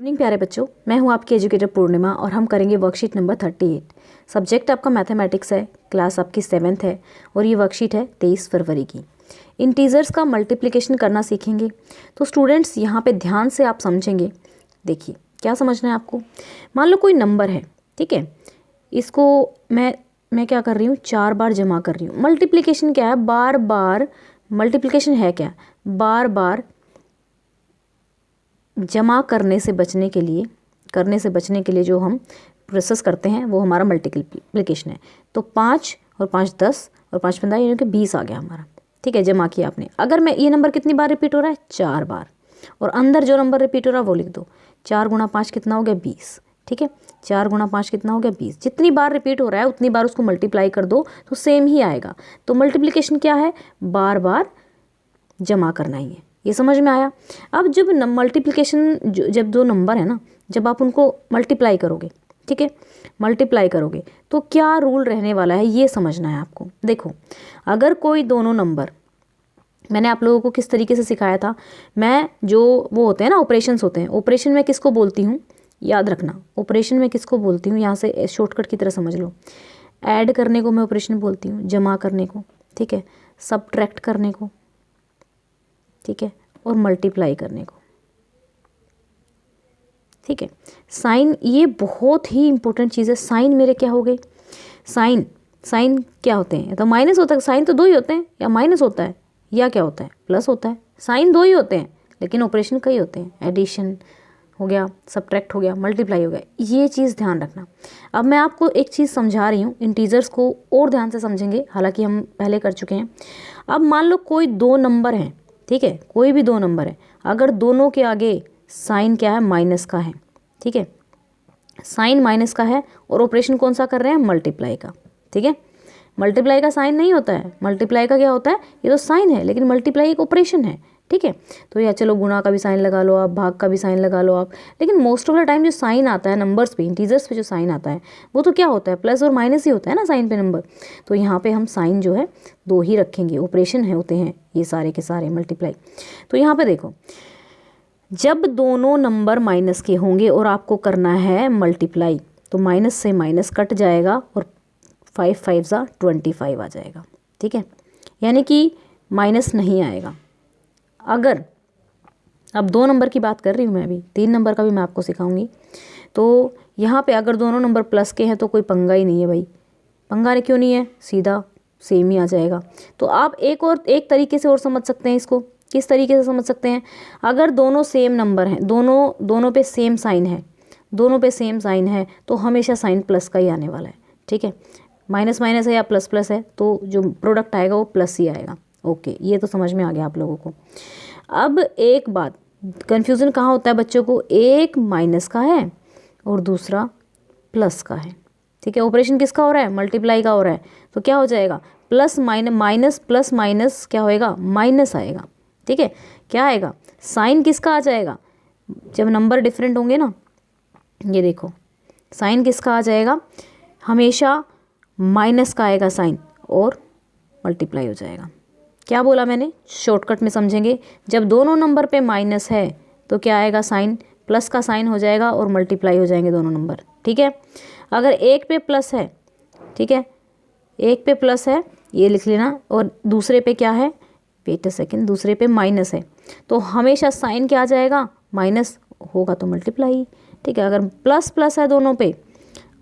Morning प्यारे बच्चों, मैं हूं आपकी एजुकेटर पूर्णिमा और हम करेंगे वर्कशीट नंबर 38। सब्जेक्ट आपका मैथमेटिक्स है, क्लास आपकी 7th है और ये वर्कशीट है 23 फरवरी की। इंटीजर्स का मल्टीप्लिकेशन करना सीखेंगे। तो स्टूडेंट्स यहाँ पे ध्यान से आप समझेंगे। देखिए क्या समझना है आपको। मान लो कोई नंबर है, ठीक है, इसको मैं क्या कर रही हूँ, 4 बार जमा कर रही हूँ। मल्टीप्लिकेशन क्या है, बार बार मल्टीप्लिकेशन है क्या, बार बार जमा करने से बचने के लिए जो हम प्रोसेस करते हैं वो हमारा मल्टीप्लिकेशन है। तो 5 और 5 10 और 5 15 यानी कि 20 आ गया हमारा, ठीक है, जमा किया आपने। अगर मैं ये नंबर कितनी बार रिपीट हो रहा है, 4 बार, और अंदर जो नंबर रिपीट हो रहा है वो लिख दो। 4 गुणा 5 कितना हो गया, 20, ठीक है। 4 गुणा 5 कितना हो गया, 20। जितनी बार रिपीट हो रहा है उतनी बार उसको मल्टीप्लाई कर दो तो सेम ही आएगा। तो मल्टीप्लिकेशन क्या है, बार बार जमा करना ही है। ये समझ में आया। अब जब मल्टीप्लिकेशन जब दो नंबर है ना, जब आप उनको मल्टीप्लाई करोगे, ठीक है, मल्टीप्लाई करोगे तो क्या रूल रहने वाला है ये समझना है आपको। देखो अगर कोई दोनों नंबर, मैंने आप लोगों को किस तरीके से सिखाया था, मैं जो वो होते हैं ना ऑपरेशंस होते हैं, ऑपरेशन में किसको बोलती हूँ, याद रखना, ऑपरेशन में किसको बोलती हूँ, यहाँ से शॉर्टकट की तरह समझ लो। ऐड करने को मैं ऑपरेशन बोलती हूँ, जमा करने को, ठीक है, सबट्रैक्ट करने को, ठीक है, और मल्टीप्लाई करने को, ठीक है। साइन ये बहुत ही इंपॉर्टेंट चीज़ है। साइन मेरे क्या हो गई, साइन क्या होते हैं, तो माइनस होता है। साइन तो 2 ही होते हैं, या माइनस होता है या क्या होता है, प्लस होता है। साइन 2 ही होते हैं लेकिन ऑपरेशन कई होते हैं। एडिशन हो गया, सबट्रैक्ट हो गया, मल्टीप्लाई हो गया, ये चीज़ ध्यान रखना। अब मैं आपको एक चीज़ समझा रही हूँ, इंटीजर्स को और ध्यान से समझेंगे, हालांकि हम पहले कर चुके हैं। अब मान लो कोई 2 नंबर हैं, ठीक है, कोई भी 2 नंबर है, अगर दोनों के आगे साइन क्या है, माइनस का है, ठीक है, साइन माइनस का है और ऑपरेशन कौन सा कर रहे हैं, मल्टीप्लाई का, ठीक है। मल्टीप्लाई का साइन नहीं होता है, मल्टीप्लाई का क्या होता है, ये तो साइन है लेकिन मल्टीप्लाई एक ऑपरेशन है, ठीक है। तो या चलो गुणा का भी साइन लगा लो आप, भाग का भी साइन लगा लो आप, लेकिन मोस्ट ऑफ द टाइम जो साइन आता है नंबर्स पे, इंटीजर्स पे जो साइन आता है वो तो क्या होता है, प्लस और माइनस ही होता है ना साइन पे नंबर। तो यहाँ पे हम साइन जो है 2 ही रखेंगे, ऑपरेशन है होते हैं ये सारे के सारे मल्टीप्लाई। तो यहाँ पे देखो, जब दोनों नंबर माइनस के होंगे और आपको करना है मल्टीप्लाई, तो माइनस से माइनस कट जाएगा और 5 5 ज़ा 25 आ जाएगा, ठीक है, यानी कि माइनस नहीं आएगा। अगर अब 2 नंबर की बात कर रही हूँ मैं, अभी 3 नंबर का भी मैं आपको सिखाऊंगी। तो यहाँ पे अगर दोनों नंबर प्लस के हैं तो कोई पंगा ही नहीं है भाई, पंगा क्यों नहीं है, सीधा सेम ही आ जाएगा। तो आप एक तरीके से और समझ सकते हैं इसको। किस तरीके से समझ सकते हैं, अगर दोनों सेम नंबर हैं, दोनों पे सेम साइन है, दोनों पे सेम साइन है तो हमेशा साइन प्लस का ही आने वाला है, ठीक है। माइनस माइनस है या प्लस प्लस है तो जो प्रोडक्ट आएगा वो प्लस ही आएगा। ओके, ये तो समझ में आ गया आप लोगों को। अब एक बात, कन्फ्यूज़न कहाँ होता है बच्चों को, एक माइनस का है और दूसरा प्लस का है, ठीक है। ऑपरेशन किसका हो रहा है, मल्टीप्लाई का हो रहा है, तो क्या हो जाएगा, प्लस माइनस प्लस माइनस क्या होएगा, माइनस आएगा, ठीक है। क्या आएगा, साइन किसका आ जाएगा, जब नंबर डिफरेंट होंगे ना, ये देखो साइन किसका आ जाएगा, हमेशा माइनस का आएगा साइन और मल्टीप्लाई हो जाएगा। क्या बोला मैंने, शॉर्टकट में समझेंगे, जब दोनों नंबर पे माइनस है तो क्या आएगा, साइन प्लस का साइन हो जाएगा और मल्टीप्लाई हो जाएंगे दोनों नंबर, ठीक है। अगर एक पे प्लस है, ठीक है, एक पे प्लस है ये लिख लेना, और दूसरे पे क्या है, वेट अ सेकेंड, दूसरे पे माइनस है तो हमेशा साइन क्या आ जाएगा, माइनस होगा तो मल्टीप्लाई, ठीक है। अगर प्लस प्लस है दोनों पे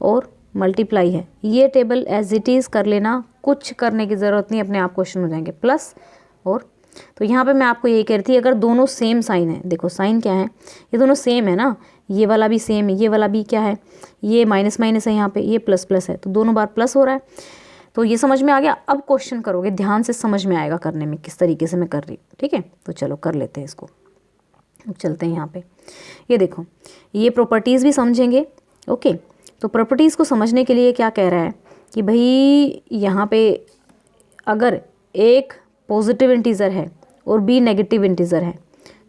और मल्टीप्लाई है, ये टेबल एज इट इज़ कर लेना, कुछ करने की ज़रूरत नहीं, अपने आप क्वेश्चन हो जाएंगे प्लस और। तो यहाँ पे मैं आपको यही कह रही थी, अगर दोनों सेम साइन है, देखो साइन क्या है, ये दोनों सेम है ना, ये वाला भी सेम है, ये वाला भी क्या है, ये माइनस माइनस है, यहाँ पे ये प्लस प्लस है, तो दोनों बार प्लस हो रहा है। तो ये समझ में आ गया। अब क्वेश्चन करोगे ध्यान से, समझ में आएगा करने में किस तरीके से मैं कर रही हूँ, ठीक है। तो चलो कर लेते हैं इसको, चलते हैं यहाँ पे। ये देखो, ये प्रॉपर्टीज़ भी समझेंगे, ओके। तो प्रॉपर्टीज़ को समझने के लिए क्या कह रहा है कि भाई यहाँ पे अगर एक पॉजिटिव इंटीज़र है और बी नेगेटिव इंटीज़र है,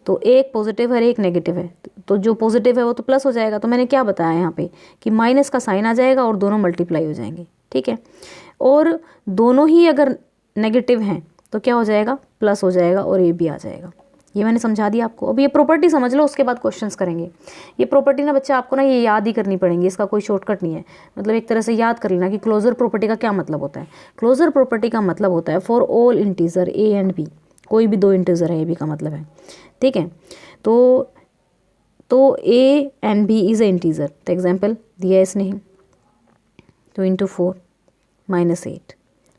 तो एक पॉजिटिव है एक नेगेटिव है, तो जो पॉजिटिव है वो तो प्लस हो जाएगा। तो मैंने क्या बताया यहाँ पे कि माइनस का साइन आ जाएगा और दोनों मल्टीप्लाई हो जाएंगे, ठीक है। और दोनों ही अगर नेगेटिव हैं तो क्या हो जाएगा, प्लस हो जाएगा और ये भी आ जाएगा, ये मैंने समझा दिया आपको। अब ये प्रॉपर्टी समझ लो, उसके बाद क्वेश्चंस करेंगे। ये प्रॉपर्टी ना बच्चा आपको ना ये याद ही करनी पड़ेंगी, इसका कोई शॉर्टकट नहीं है। मतलब एक तरह से याद कर लेना कि क्लोजर प्रॉपर्टी का क्या मतलब होता है। क्लोजर प्रॉपर्टी का मतलब होता है for all integer A and B, कोई भी दो इंटीजर है ए बी का मतलब है, ठीक है। तो A and B is a integer, तो एग्जाम्पल दिया है इसने, तो इंटू 4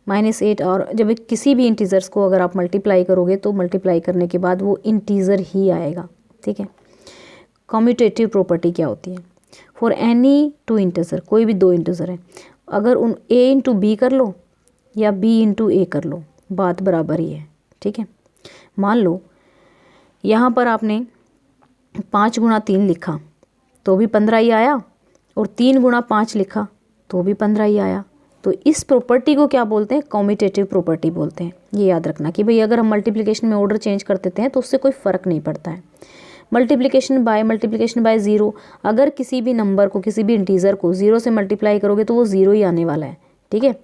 -8 और जब किसी भी इंटीजर्स को अगर आप मल्टीप्लाई करोगे तो मल्टीप्लाई करने के बाद वो इंटीजर ही आएगा, ठीक है। कम्यूटेटिव प्रॉपर्टी क्या होती है, फॉर एनी टू इंटीजर, कोई भी दो इंटीजर है, अगर उन ए इंटू बी कर लो या बी इंटू ए कर लो, बात बराबर ही है, ठीक है। मान लो यहाँ पर आपने 5 गुणा 3 लिखा तो भी 15 ही आया, और 3 गुणा 5 लिखा तो भी 15 ही आया। तो इस प्रॉपर्टी को क्या बोलते हैं, कम्यूटेटिव प्रॉपर्टी बोलते हैं। ये याद रखना कि भाई अगर हम मल्टीप्लिकेशन में ऑर्डर चेंज कर देते हैं तो उससे कोई फ़र्क नहीं पड़ता है। मल्टीप्लिकेशन बाय ज़ीरो, अगर किसी भी नंबर को, किसी भी इंटीजर को 0 से मल्टीप्लाई करोगे तो वो 0 ही आने वाला है, ठीक है।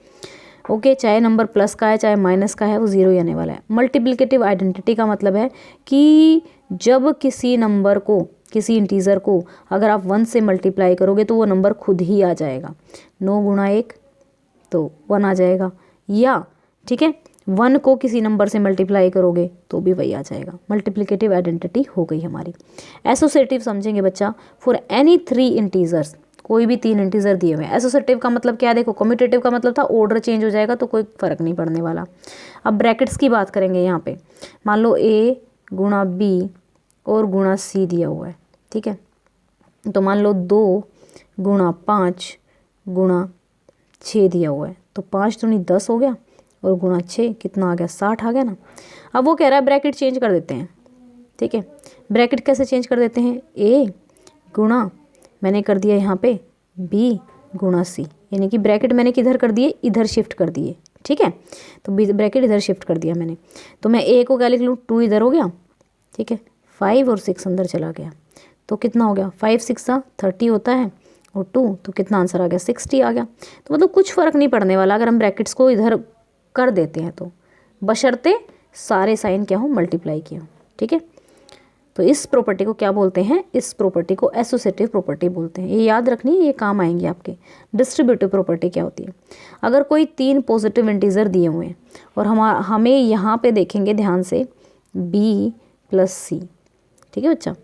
ओके, चाहे नंबर प्लस का है चाहे माइनस का है, वो 0 ही आने वाला है। मल्टीप्लिकेटिव आइडेंटिटी का मतलब है कि जब किसी नंबर को, किसी इंटीजर को अगर आप 1 से मल्टीप्लाई करोगे तो वो नंबर खुद ही आ जाएगा। 9 गुणा 1 तो 1 आ जाएगा, या ठीक है 1 को किसी नंबर से मल्टीप्लाई करोगे तो भी वही आ जाएगा। मल्टीप्लिकेटिव आइडेंटिटी हो गई हमारी। एसोसिएटिव समझेंगे बच्चा, फॉर एनी 3 इंटीजर्स, कोई भी 3 इंटीजर दिए हुए हैं। एसोसिएटिव का मतलब क्या है, देखो कम्यूटेटिव का मतलब था ऑर्डर चेंज हो जाएगा तो कोई फ़र्क नहीं पड़ने वाला। अब ब्रैकेट्स की बात करेंगे यहाँ पे, मान लो ए गुणा बी और गुणा सी दिया हुआ है, ठीक है। तो मान लो 2 गुणा 5 गुणा 6 दिया हुआ है, तो 5 दूनी 10 हो गया और गुणा 6 कितना आ गया, 60 आ गया ना। अब वो कह रहा है ब्रैकेट चेंज कर देते हैं, ठीक है। ब्रैकेट कैसे चेंज कर देते हैं, ए गुणा मैंने कर दिया यहाँ पे बी गुणा सी, यानी कि ब्रैकेट मैंने किधर कर दिए, इधर शिफ्ट कर दिए, ठीक है। तो बी ब्रैकेट इधर शिफ्ट कर दिया मैंने, तो मैं ए को क्या लिख लूँ, 2 इधर हो गया, ठीक है। 5 और 6 अंदर चला गया तो कितना हो गया, 5 6 30 होता है और 2 तो कितना आंसर आ गया, 60 आ गया। तो मतलब कुछ फ़र्क नहीं पड़ने वाला अगर हम ब्रैकेट्स को इधर कर देते हैं तो, बशर्ते सारे साइन क्या हो, मल्टीप्लाई किए हो, ठीक है। तो इस प्रॉपर्टी को क्या बोलते हैं, इस प्रॉपर्टी को एसोसिएटिव प्रॉपर्टी बोलते हैं। ये याद रखनी है, ये काम आएंगे आपके। डिस्ट्रीब्यूटिव प्रॉपर्टी क्या होती है, अगर कोई 3 पॉजिटिव इंटीजर दिए हुए हैं और हमें यहाँ पे देखेंगे ध्यान से b प्लस सी, ठीक है बच्चा,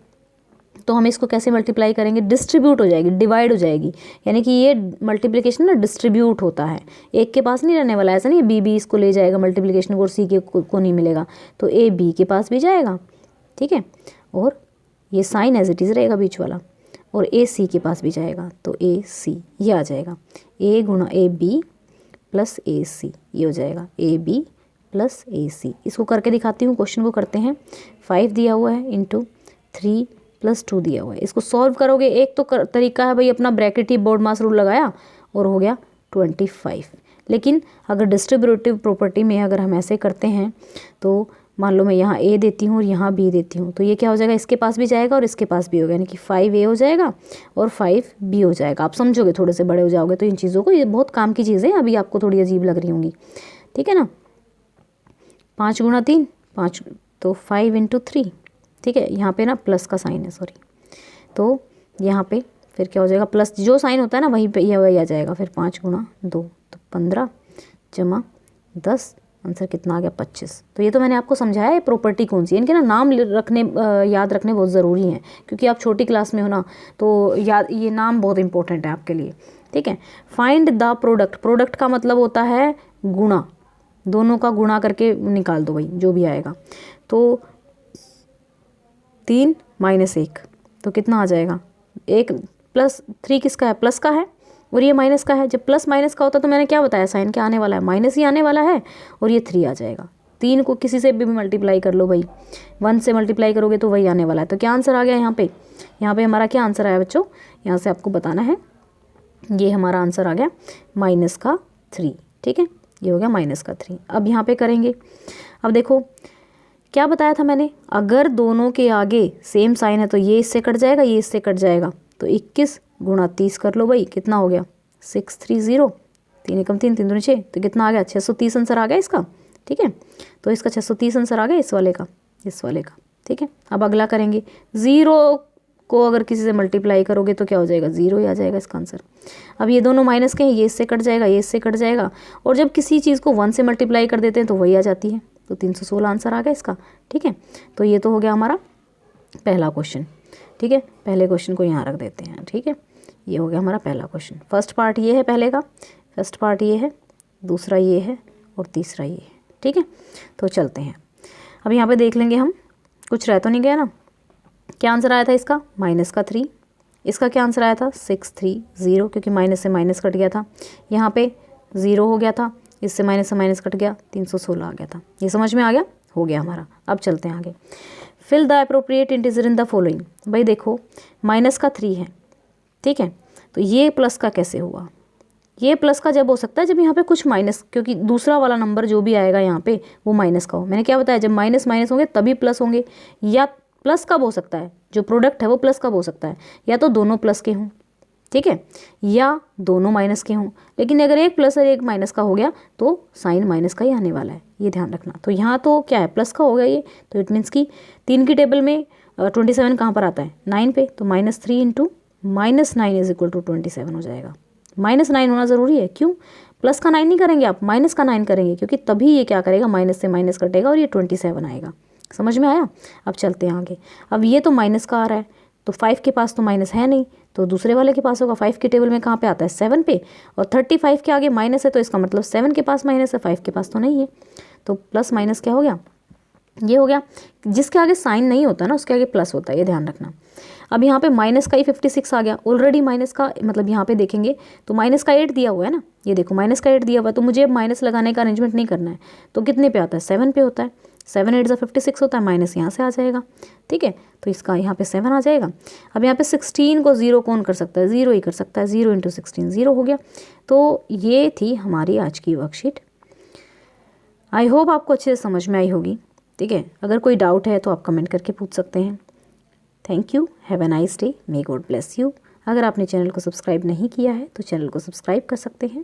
तो हम इसको कैसे मल्टीप्लाई करेंगे, डिस्ट्रीब्यूट हो जाएगी, डिवाइड हो जाएगी, यानी कि ये मल्टीप्लिकेशन ना डिस्ट्रीब्यूट होता है, एक के पास नहीं रहने वाला। ऐसा नहीं है बी इसको ले जाएगा मल्टीप्लिकेशन को और सी को नहीं मिलेगा, तो ए बी के पास भी जाएगा, ठीक है, और ये साइन एज इट इज़ रहेगा बीच वाला, और ए सी के पास भी जाएगा, तो ए सी ये आ जाएगा, ए गुणा ए बी प्लस ए सी, ये हो जाएगा ए बी प्लस ए सी। इसको करके दिखाती हूँ, क्वेश्चन को करते हैं। 5 दिया हुआ है इंटू 3 + 2 दिया हुआ है, इसको सॉल्व करोगे। एक तो तरीका है भाई अपना ब्रैकेट ही बोर्ड मास रूल लगाया और हो गया 25। लेकिन अगर डिस्ट्रीब्यूटिव प्रॉपर्टी में अगर हम ऐसे करते हैं तो मान लो मैं यहाँ ए देती हूँ और यहाँ बी देती हूँ, तो ये क्या हो जाएगा, इसके पास भी जाएगा और इसके पास भी होगा, यानी कि 5 ए हो जाएगा और 5 बी हो जाएगा। आप समझोगे, थोड़े से बड़े हो जाओगे तो इन चीज़ों को, ये बहुत काम की चीज़ें अभी आपको थोड़ी अजीब लग रही होंगी, ठीक है ना। 5 गुणा 3 5, तो 5 × 3, ठीक है। यहाँ पे ना प्लस का साइन है, सॉरी, तो यहाँ पे फिर क्या हो जाएगा, प्लस जो साइन होता है ना वहीं पे यह वही आ जाएगा। फिर 5 गुणा 2 तो 15 जमा 10, आंसर कितना आ गया, 25। तो ये तो मैंने आपको समझाया है प्रॉपर्टी कौन सी है। इनके ना नाम रखने याद रखने बहुत ज़रूरी हैं, क्योंकि आप छोटी क्लास में हो ना, तो याद, ये नाम बहुत इंपॉर्टेंट है आपके लिए, ठीक है। फाइंड द प्रोडक्ट, प्रोडक्ट का मतलब होता है गुणा, दोनों का गुणा करके निकाल दो भाई जो भी आएगा। तो 3 - 1 तो कितना आ जाएगा, 1 + 3 किसका है, प्लस का है, और ये माइनस का है। जब प्लस माइनस का होता तो मैंने क्या बताया, साइन क्या आने वाला है, माइनस ही आने वाला है, और ये 3 आ जाएगा। 3 को किसी से भी मल्टीप्लाई कर लो भाई, 1 से मल्टीप्लाई करोगे तो वही आने वाला है। तो क्या आंसर आ गया यहाँ पे, यहाँ पे हमारा क्या आंसर आया बच्चों, यहाँ से आपको बताना है, ये हमारा आंसर आ गया -3, ठीक है, ये हो गया -3। अब यहाँ पे करेंगे, अब देखो क्या बताया था मैंने, अगर दोनों के आगे सेम साइन है तो ये इससे कट जाएगा, ये इससे कट जाएगा, तो 21 गुणा 30 कर लो भाई, कितना हो गया 630, 3 × 3 3 दूनी 6, तो कितना आ गया 630 आंसर आ गया इसका, ठीक है। तो इसका 630 आंसर आ गया इस वाले का, इस वाले का, ठीक है। अब अगला करेंगे, 0 को अगर किसी से मल्टीप्लाई करोगे तो क्या हो जाएगा, 0 ही आ जाएगा इसका आंसर। अब ये दोनों माइनस के हैं, ये इससे कट जाएगा, ये इससे कट जाएगा, और जब किसी चीज़ को 1 से मल्टीप्लाई कर देते हैं तो वही आ जाती है। तो 316 आंसर आ गया इसका। ठीक है, तो ये तो हो गया हमारा पहला क्वेश्चन। ठीक है, पहले क्वेश्चन को यहाँ रख देते हैं। ठीक है, ये हो गया हमारा पहला क्वेश्चन। फर्स्ट पार्ट ये है पहले का, फर्स्ट पार्ट ये है, दूसरा ये है और तीसरा ये है। ठीक है, तो चलते हैं। अब यहाँ पे देख लेंगे हम, कुछ रह तो नहीं गया ना। क्या आंसर आया था इसका, माइनस का 3। इसका क्या आंसर आया था, 630, क्योंकि माइनस से माइनस कट गया था। यहाँ पे 0 हो गया था, इससे माइनस से माइनस कट गया, 316 आ गया था। ये समझ में आ गया, हो गया हमारा। अब चलते हैं आगे। Fill the appropriate integer in the following. भाई देखो, माइनस का 3 है, ठीक है, तो ये प्लस का कैसे हुआ। ये प्लस का जब हो सकता है जब यहाँ पे कुछ माइनस, क्योंकि दूसरा वाला नंबर जो भी आएगा यहाँ पे वो माइनस का हो। मैंने क्या बताया, जब माइनस माइनस होंगे तभी प्लस होंगे। या प्लस कब हो सकता है, जो प्रोडक्ट है वो प्लस कब हो सकता है, या तो दोनों प्लस के हों, ठीक है, या दोनों माइनस के हों। लेकिन अगर एक प्लस और एक माइनस का हो गया तो साइन माइनस का ही आने वाला है, ये ध्यान रखना। तो यहाँ तो क्या है, प्लस का हो गया ये, तो इट मीन्स कि 3 की टेबल में 27 कहाँ पर आता है, 9 पे, तो -3 इंटू -9 इज इक्वल टू 27 हो जाएगा। -9 होना ज़रूरी है, क्यों, प्लस का 9 नहीं करेंगे आप, माइनस का 9 करेंगे, क्योंकि तभी ये क्या करेगा, माइनस से माइनस कटेगा और ये 27 आएगा। समझ में आया। अब चलते हैं आगे। अब ये तो माइनस का आ रहा है, तो 5 के पास तो माइनस है नहीं, तो दूसरे वाले के पास होगा। 5 की टेबल में कहाँ पे आता है, 7 पे, और 35 के आगे माइनस है, तो इसका मतलब 7 के पास माइनस है, 5 के पास तो नहीं है। तो प्लस माइनस क्या हो गया, ये हो गया। जिसके आगे साइन नहीं होता ना उसके आगे प्लस होता है, ये ध्यान रखना। अब यहाँ पे माइनस का ही 56 आ गया ऑलरेडी। माइनस का मतलब यहाँ पे देखेंगे तो माइनस का 8 दिया हुआ है ना, ये देखो माइनस का 8 दिया हुआ है, तो मुझे अब माइनस लगाने का अरेंजमेंट नहीं करना है। तो कितने पे आता है, 7 पे होता है, 7 8 ज़ा 56 होता है, माइनस यहाँ से आ जाएगा, ठीक है, तो इसका यहाँ पे 7 आ जाएगा। अब यहाँ पे 16 को 0 कौन कर सकता है, 0 ही कर सकता है, 0 × 16 0 हो गया। तो ये थी हमारी आज की वर्कशीट। आई होप आपको अच्छे से समझ में आई होगी, ठीक है। अगर कोई डाउट है तो आप कमेंट करके पूछ सकते हैं। Thank you, have a nice day, may God bless you. अगर आपने चैनल को सब्सक्राइब नहीं किया है तो चैनल को सब्सक्राइब कर सकते हैं।